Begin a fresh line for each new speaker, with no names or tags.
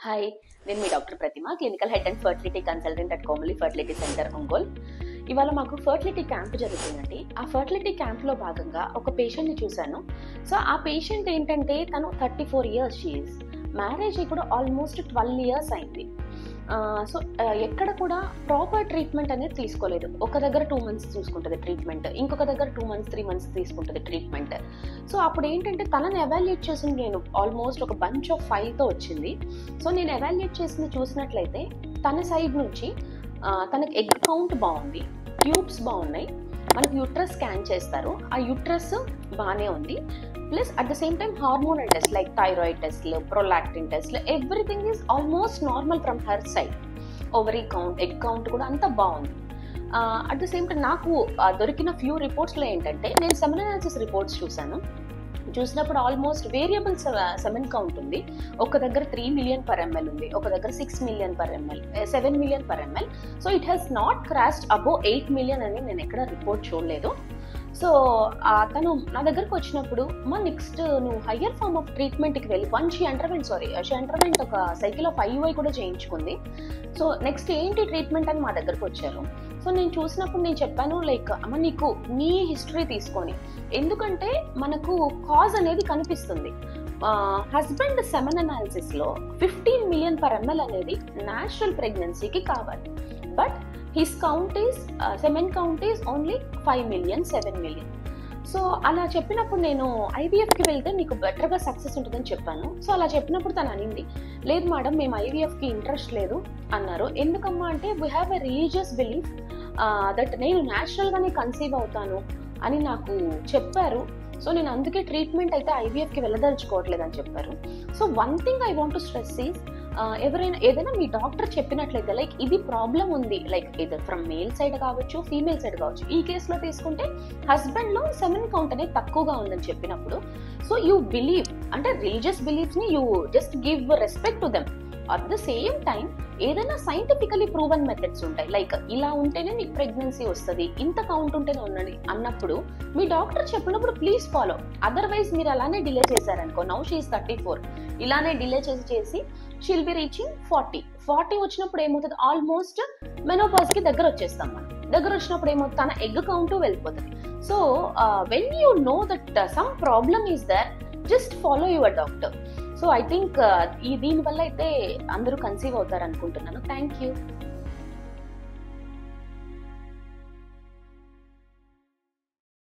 Hi, నేను మీ doctor Pratima, clinical head and fertility consultant at Komali fertility centre, Ongole. ఇవాళ మాకు ఫర్టిలిటీ క్యాంప్ జరుగుతుందండి. ఆ ఫర్టిలిటీ క్యాంప్లో భాగంగా ఒక పేషెంట్ని చూశాను. సో ఆ పేషెంట్ ఏంటంటే తను 34 ఇయర్స్ షీఈస్. మ్యారేజ్ ఇప్పుడు ఆల్మోస్ట్ 12 ఇయర్స్ అయింది. సో ఎక్కడ కూడా ప్రాపర్ ట్రీట్మెంట్ అనేది తీసుకోలేదు. ఒక దగ్గర 2 months చూసుకుంటుంది ట్రీట్మెంట్, ఇంకొక దగ్గర 2 months 3 months తీసుకుంటుంది ట్రీట్మెంట్. సో అప్పుడు ఏంటంటే తనని ఎవాల్యుయేట్ చేసింది నేను ఆల్మోస్ట్ ఒక బంచ్ ఆఫ్ 5తో వచ్చింది. సో నేను ఎవాల్యుయేట్ చేసింది చూసినట్లయితే తన సైడ్ నుంచి తనకి ఎగ్ కౌంట్ బాగుంది, ట్యూబ్స్ బాగున్నాయి, మనకు యూట్రస్ స్కాన్ చేస్తారు, ఆ యూట్రస్ బాగానే ఉంది. Plus at the same time hormonal test like thyroid టెస్ట్లు, ప్రొలాక్టిన్ టెస్ట్లు, everything is almost normal from her side. Ovary count, egg count కూడా అంతా బాగుంది. అట్ ద సేమ్ టైం నాకు దొరికిన ఫ్యూ రిపోర్ట్స్లో ఏంటంటే నేను సెమెన్ అనాలిసిస్ రిపోర్ట్స్ చూసినప్పుడు ఆల్మోస్ట్ వేరియబుల్ సెమెన్ కౌంట్ ఉంది. ఒక దగ్గర 3 million per ml ఉంది, ఒక దగ్గర 6 million per ml, 7 million per ml. So it has not crossed above 8 million అని నేను ఎక్కడ రిపోర్ట్ చూడలేదు. సో తను నా దగ్గరకు వచ్చినప్పుడు నెక్స్ట్ నువ్వు హయ్యర్ ఫార్మ్ ఆఫ్ ట్రీట్మెంట్కి వెళ్ళి షీ అండర్వెంట్ ఒక సైకిల్ ఆఫ్ IUI కూడా చేయించుకుంది. సో నెక్స్ట్ ఏంటి ట్రీట్మెంట్ అని మా దగ్గరకు వచ్చారు. సో నేను చూసినప్పుడు నేను చెప్పాను లైక్ నీకు నీ హిస్టరీ తీసుకొని, ఎందుకంటే మనకు కాజ్ అనేది కనిపిస్తుంది. హస్బెండ్ సెమెన్ అనాలిసిస్లో 15 million per ml అనేది న్యాచురల్ ప్రెగ్నెన్సీకి కావాలి. But his count is semen count is only 5 million, 7 million. So అలా చెప్పినప్పుడు నేను IVFకి వెళ్తే నీకు బెటర్గా సక్సెస్ ఉంటుందని చెప్పాను. సో అలా చెప్పినప్పుడు తను అనింది, లేదు మేడం మేము IVFకి ఇంట్రెస్ట్ లేదు అన్నారు. ఎందుకమ్మా అంటే we have a religious belief that నేను న్యాచురల్గానే కన్సీవ్ అవుతాను అని నాకు చెప్పారు. సో నేను అందుకే ట్రీట్మెంట్ అయితే IVFకి వెళ్ళదలుచుకోవట్లేదు అని చెప్పారు. So one thing I want to stress is, ఏదైనా మీ డాక్టర్ చెప్పినట్లయితే లైక్ ఇది ప్రాబ్లం ఉంది, లైక్ ఇది ఫ్రమ్ మేల్ సైడ్ కావచ్చు, ఫీమేల్ సైడ్ కావచ్చు. ఈ కేసులో తీసుకుంటే హస్బెండ్లో సెమెన్ కౌంట్ అనేది తక్కువగా ఉందని చెప్పినప్పుడు, సో యూ బిలీవ్ అంటే రిలీజియస్ బిలీఫ్స్ని you just give respect to them. At the same time ఏదైనా సైంటిఫికలీ ప్రూవన్ మెథడ్స్ ఉంటాయి, లైక్ ఇలా ఉంటేనే మీకు ప్రెగ్నెన్సీ వస్తుంది, ఇంత కౌంట్ ఉంటేనే ఉన్నది అన్నప్పుడు మీ డాక్టర్ చెప్పినప్పుడు ప్లీజ్ ఫాలో. అదర్వైజ్ మీరు అలానే డిలే చేశారనుకో, నౌ షీ ఈస్ 34, ఇలానే డిలే చేసి షీల్ బి రీచింగ్ 40 వచ్చినప్పుడు ఏమవుతుంది, ఆల్మోస్ట్ మెనోపాజ్కి దగ్గర వచ్చేస్తాం మనం. దగ్గర వచ్చినప్పుడు ఏమవుతుంది, తన ఎగ్ కౌంట్ వెళ్ళిపోతుంది. So when you know that some problem is there, just follow your doctor. So I think దీనివల్ల అయితే అందరూ కన్సీవ్ అవుతారు అనుకుంటున్నాను. Thank you.